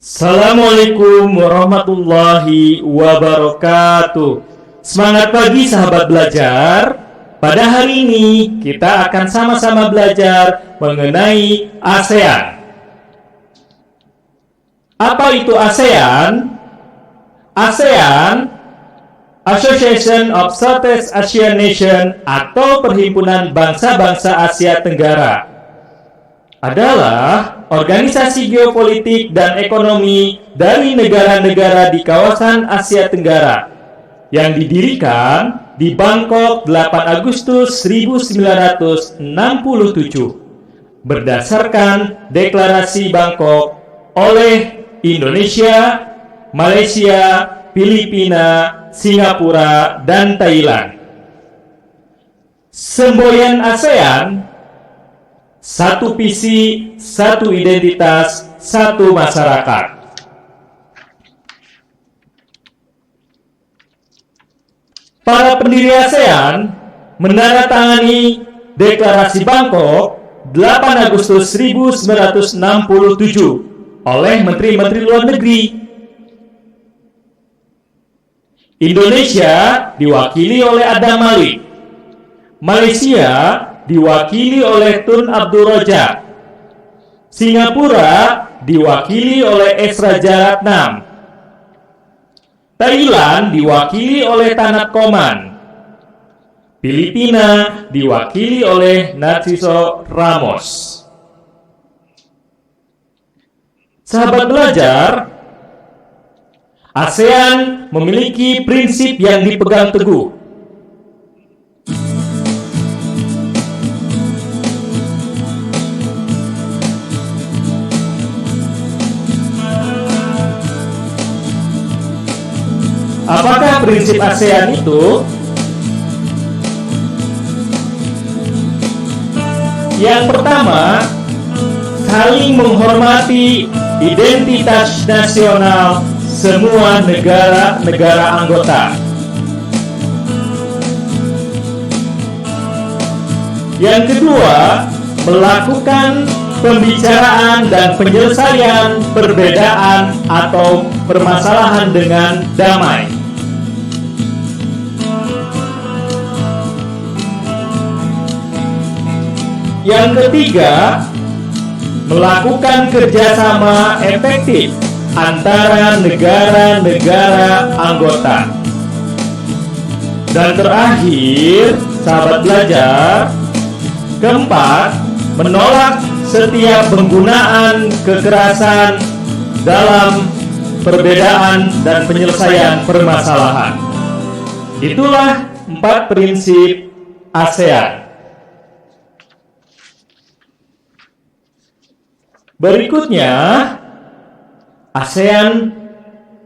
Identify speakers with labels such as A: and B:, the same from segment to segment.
A: Assalamualaikum warahmatullahi wabarakatuh. Semangat pagi sahabat belajar. Pada hari ini kita akan sama-sama belajar mengenai ASEAN. Apa itu ASEAN? ASEAN, Association of Southeast Asian Nations atau Perhimpunan Bangsa-Bangsa Asia Tenggara, adalah organisasi geopolitik dan ekonomi dari negara-negara di kawasan Asia Tenggara yang didirikan di Bangkok 8 Agustus 1967 berdasarkan Deklarasi Bangkok oleh Indonesia, Malaysia, Filipina, Singapura, dan Thailand. Semboyan ASEAN: satu visi, satu identitas, satu masyarakat. Para pendiri ASEAN menandatangani Deklarasi Bangkok 8 Agustus 1967 oleh Menteri-Menteri Luar Negeri. Indonesia diwakili oleh Adam Malik, Malaysia diwakili oleh Tun Abdul Rojak, Singapura diwakili oleh S. Raja Ratnam, Thailand diwakili oleh Tanat Koman, Filipina diwakili oleh Narciso Ramos. Sahabat belajar, ASEAN memiliki prinsip yang dipegang teguh. Apakah prinsip ASEAN itu? Yang pertama, saling menghormati identitas nasional semua negara-negara anggota. Yang kedua, melakukan pembicaraan dan penyelesaian perbedaan atau permasalahan dengan damai. Yang ketiga, melakukan kerjasama efektif antara negara-negara anggota. Dan terakhir, sahabat belajar, keempat, menolak setiap penggunaan kekerasan dalam perbedaan dan penyelesaian permasalahan. Itulah 4 prinsip ASEAN. Berikutnya, ASEAN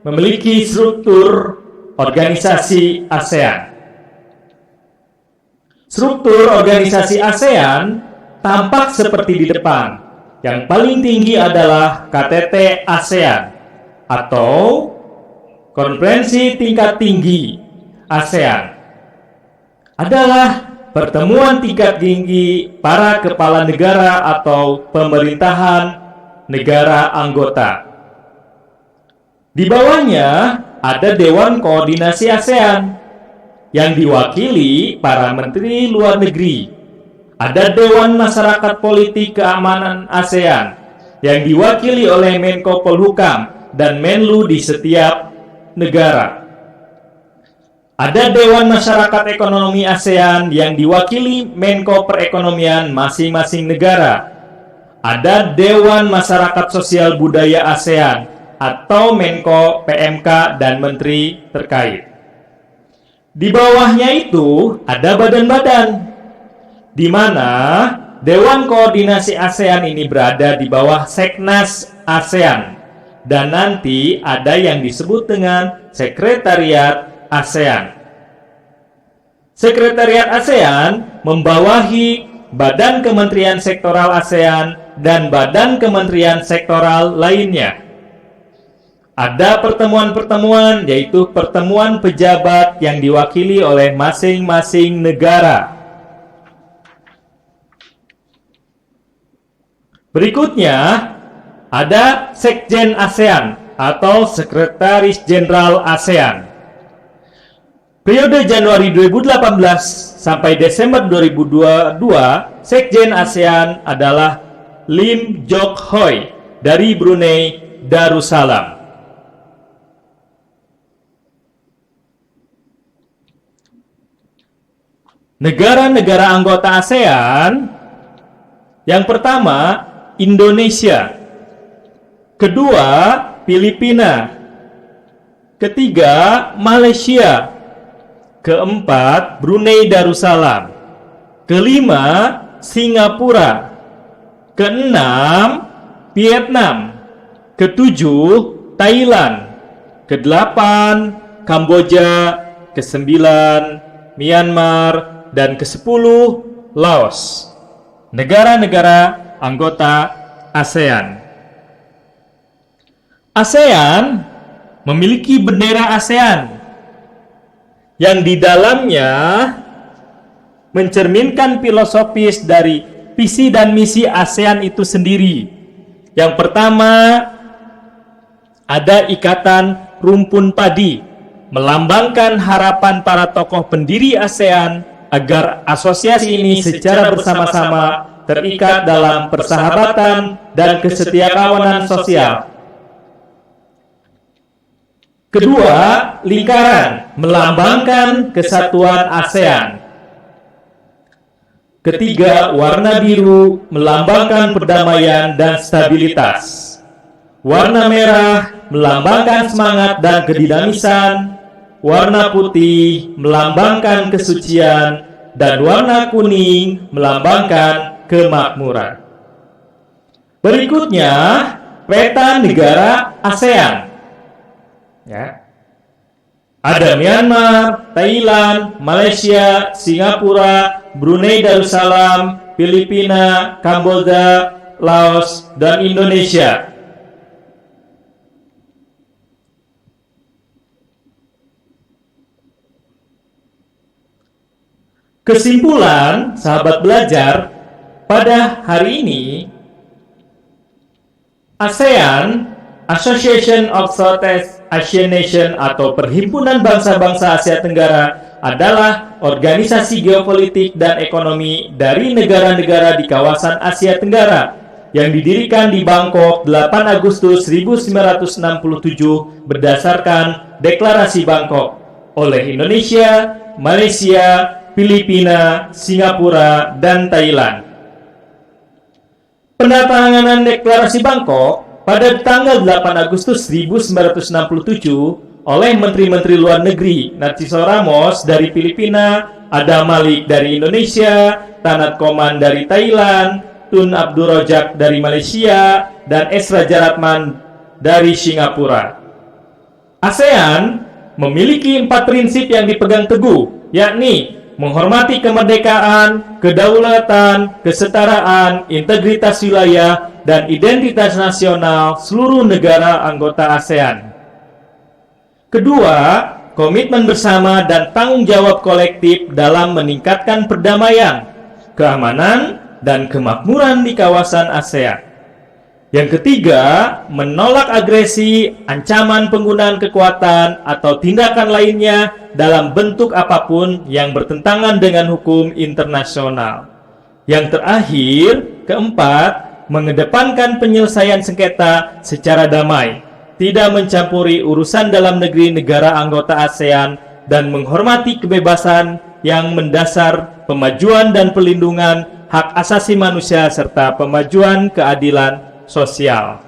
A: memiliki struktur organisasi ASEAN. Struktur organisasi ASEAN tampak seperti di depan. Yang paling tinggi adalah KTT ASEAN atau Konferensi Tingkat Tinggi ASEAN. Adalah pertemuan tingkat tinggi para kepala negara atau pemerintahan negara anggota. Di bawahnya ada Dewan Koordinasi ASEAN yang diwakili para menteri luar negeri. Ada Dewan Masyarakat Politik Keamanan ASEAN yang diwakili oleh Menko Polhukam dan Menlu di setiap negara. Ada Dewan Masyarakat Ekonomi ASEAN yang diwakili Menko Perekonomian masing-masing negara. Ada Dewan Masyarakat Sosial Budaya ASEAN atau Menko PMK dan menteri terkait. Di bawahnya itu ada badan-badan, di mana Dewan Koordinasi ASEAN ini berada di bawah Seknas ASEAN, dan nanti ada yang disebut dengan Sekretariat ASEAN. Sekretariat ASEAN membawahi Badan Kementerian Sektoral ASEAN dan Badan Kementerian Sektoral lainnya. Ada pertemuan-pertemuan, yaitu pertemuan pejabat yang diwakili oleh masing-masing negara. Berikutnya, ada Sekjen ASEAN atau Sekretaris Jenderal ASEAN. Periode Januari 2018 sampai Desember 2022, Sekjen ASEAN adalah Lim Jock Hoi dari Brunei Darussalam. Negara-negara anggota ASEAN, yang pertama Indonesia, kedua Filipina, ketiga Malaysia, keempat Brunei Darussalam, kelima Singapura, keenam Vietnam, ketujuh Thailand, kedelapan Kamboja, kesembilan Myanmar, dan kesepuluh Laos. Negara-negara anggota ASEAN. ASEAN memiliki bendera ASEAN yang di dalamnya mencerminkan filosofis dari visi dan misi ASEAN itu sendiri. Yang pertama, ada ikatan rumpun padi, melambangkan harapan para tokoh pendiri ASEAN agar asosiasi ini secara bersama-sama terikat dalam persahabatan dan kesetiakawanan sosial. Kedua, lingkaran, melambangkan kesatuan ASEAN. Ketiga, warna biru, melambangkan perdamaian dan stabilitas. Warna merah, melambangkan semangat dan kedinamisan. Warna putih melambangkan kesucian, dan warna kuning melambangkan kemakmuran. Berikutnya, peta negara ASEAN. Ya. Ada Myanmar, Thailand, Malaysia, Singapura, Brunei Darussalam, Filipina, Kamboja, Laos, dan Indonesia. Kesimpulan, sahabat belajar, pada hari ini ASEAN, Association of Southeast Asian Nation atau Perhimpunan Bangsa-Bangsa Asia Tenggara, adalah organisasi geopolitik dan ekonomi dari negara-negara di kawasan Asia Tenggara yang didirikan di Bangkok 8 Agustus 1967 berdasarkan Deklarasi Bangkok oleh Indonesia, Malaysia, Filipina, Singapura, dan Thailand. Penandatanganan Deklarasi Bangkok pada tanggal 8 Agustus 1967 oleh Menteri-Menteri Luar Negeri Narciso Ramos dari Filipina, Adam Malik dari Indonesia, Tanat Koman dari Thailand, Tun Abdul Rojak dari Malaysia, dan S. Raja Ratman dari Singapura. ASEAN memiliki 4 prinsip yang dipegang teguh, yakni menghormati kemerdekaan, kedaulatan, kesetaraan, integritas wilayah, dan identitas nasional seluruh negara anggota ASEAN. Kedua, komitmen bersama dan tanggung jawab kolektif dalam meningkatkan perdamaian, keamanan, dan kemakmuran di kawasan ASEAN. Yang ketiga, menolak agresi, ancaman penggunaan kekuatan, atau tindakan lainnya dalam bentuk apapun yang bertentangan dengan hukum internasional. Yang terakhir, keempat, mengedepankan penyelesaian sengketa secara damai, tidak mencampuri urusan dalam negeri negara anggota ASEAN, dan menghormati kebebasan yang mendasar pemajuan dan perlindungan hak asasi manusia serta pemajuan keadilan sosial.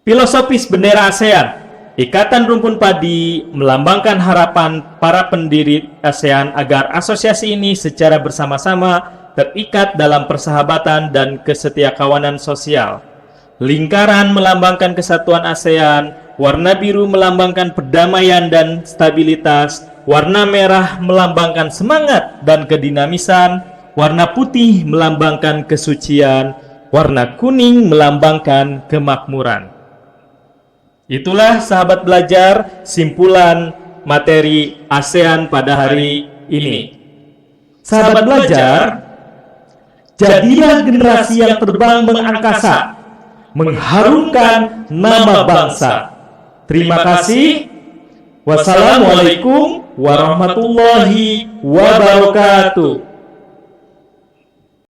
A: Filosofis bendera ASEAN. Ikatan rumpun padi melambangkan harapan para pendiri ASEAN agar asosiasi ini secara bersama-sama terikat dalam persahabatan dan kesetiakawanan sosial. Lingkaran melambangkan kesatuan ASEAN, warna biru melambangkan perdamaian dan stabilitas, warna merah melambangkan semangat dan kedinamisan, warna putih melambangkan kesucian, warna kuning melambangkan kemakmuran. Itulah sahabat belajar simpulan materi ASEAN pada hari ini. Sahabat belajar, jadilah generasi yang terbang mengangkasa, mengharumkan nama bangsa. Terima kasih. Wassalamualaikum warahmatullahi wabarakatuh.